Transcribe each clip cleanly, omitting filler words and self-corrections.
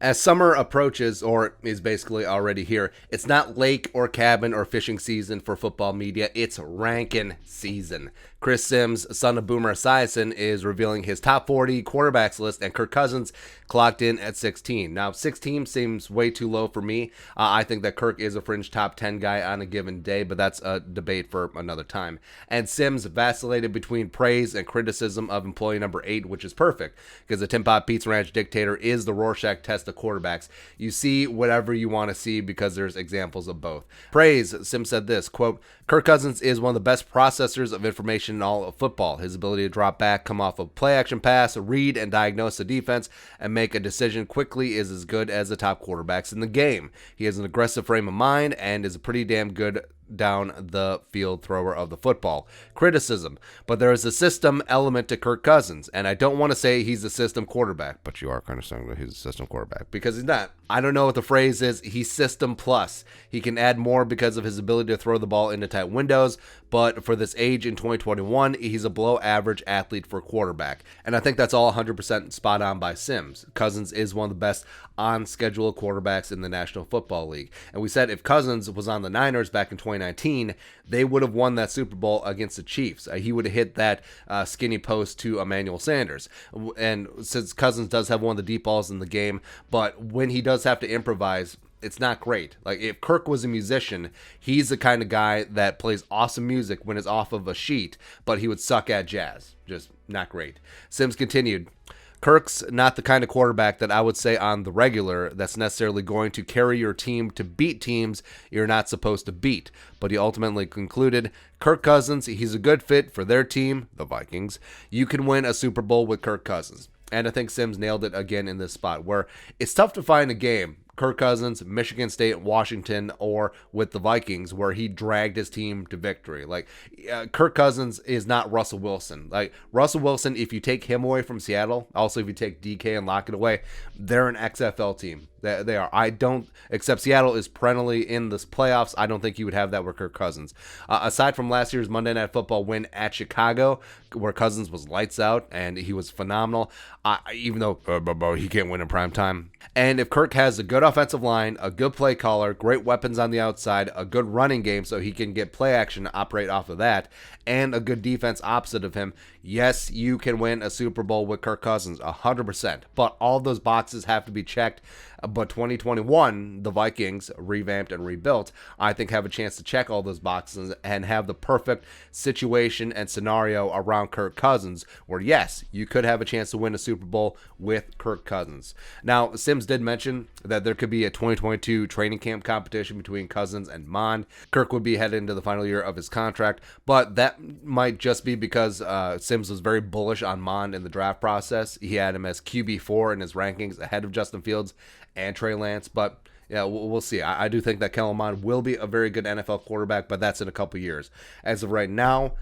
As summer approaches, or is basically already here, it's not lake or cabin or fishing season for football media. It's ranking season. Chris Sims, son of Boomer Esiason, is revealing his top 40 quarterbacks list, and Kirk Cousins clocked in at 16. Now, 16 seems way too low for me. I think that Kirk is a fringe top 10 guy on a given day, but that's a debate for another time. And Sims vacillated between praise and criticism of employee number 8, which is perfect, because the Tim Pot Pizza Ranch dictator is the Rorschach test of quarterbacks. You see whatever you want to see because there's examples of both. Praise, Sims said this, quote, Kirk Cousins is one of the best processors of information in all of football. His ability to drop back, come off a play action pass, read and diagnose the defense, and make a decision quickly is as good as the top quarterbacks in the game. He has an aggressive frame of mind and is a pretty damn good down the field thrower of the football. Criticism, but there is a system element to Kirk Cousins, and I don't want to say he's a system quarterback, but you are kind of saying that he's a system quarterback because he's not. I don't know what the phrase is. He's system plus. He can add more because of his ability to throw the ball into tight windows, but for this age in 2021, he's a below average athlete for quarterback, and I think that's all 100% spot on by Sims. Cousins is one of the best on schedule quarterbacks in the National Football League, and we said if Cousins was on the Niners back in 2019, they would have won that Super Bowl against the Chiefs. He would have hit that skinny post to Emmanuel Sanders. And since Cousins does have one of the deep balls in the game, but when he does have to improvise, it's not great. Like if Kirk was a musician, he's the kind of guy that plays awesome music when it's off of a sheet, but he would suck at jazz. Just not great. Sims continued, Kirk's not the kind of quarterback that I would say on the regular that's necessarily going to carry your team to beat teams you're not supposed to beat. But he ultimately concluded, Kirk Cousins, he's a good fit for their team, the Vikings. You can win a Super Bowl with Kirk Cousins. And I think Sims nailed it again in this spot where it's tough to find a game, Kirk Cousins, Michigan State, Washington, or with the Vikings, where he dragged his team to victory. Like, Kirk Cousins is not Russell Wilson. Like, Russell Wilson, if you take him away from Seattle, also if you take DK and Lockett away, they're an XFL team. They are. I don't, except Seattle is perennially in the playoffs. I don't think you would have that with Kirk Cousins. Aside from last year's Monday Night Football win at Chicago, where Cousins was lights out and he was phenomenal, even though he can't win in prime time. And if Kirk has a good offensive line, a good play caller, great weapons on the outside, a good running game so he can get play action to operate off of that, and a good defense opposite of him, yes, you can win a Super Bowl with Kirk Cousins, 100%. But all those boxes have to be checked. But 2021, the Vikings, revamped and rebuilt, I think have a chance to check all those boxes and have the perfect situation and scenario around Kirk Cousins where, yes, you could have a chance to win a Super Bowl with Kirk Cousins. Now, Sims did mention that there could be a 2022 training camp competition between Cousins and Mond. Kirk would be headed into the final year of his contract, but that might just be because Sims was very bullish on Mond in the draft process. He had him as QB4 in his rankings ahead of Justin Fields and Trey Lance, but yeah, we'll see. I do think that Kellen Mond will be a very good NFL quarterback, but that's in a couple years. As of right now,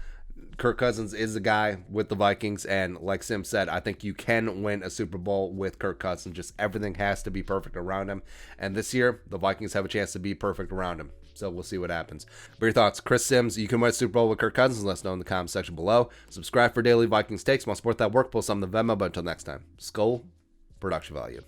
Kirk Cousins is the guy with the Vikings, and like Sim said, I think you can win a Super Bowl with Kirk Cousins. Just everything has to be perfect around him, and this year, the Vikings have a chance to be perfect around him. So we'll see what happens. But your thoughts, Chris Sims, you can win a Super Bowl with Kirk Cousins. Let us know in the comments section below. Subscribe for daily Vikings takes. Want to support that work, post on the Venmo. But until next time, Skull Production Value.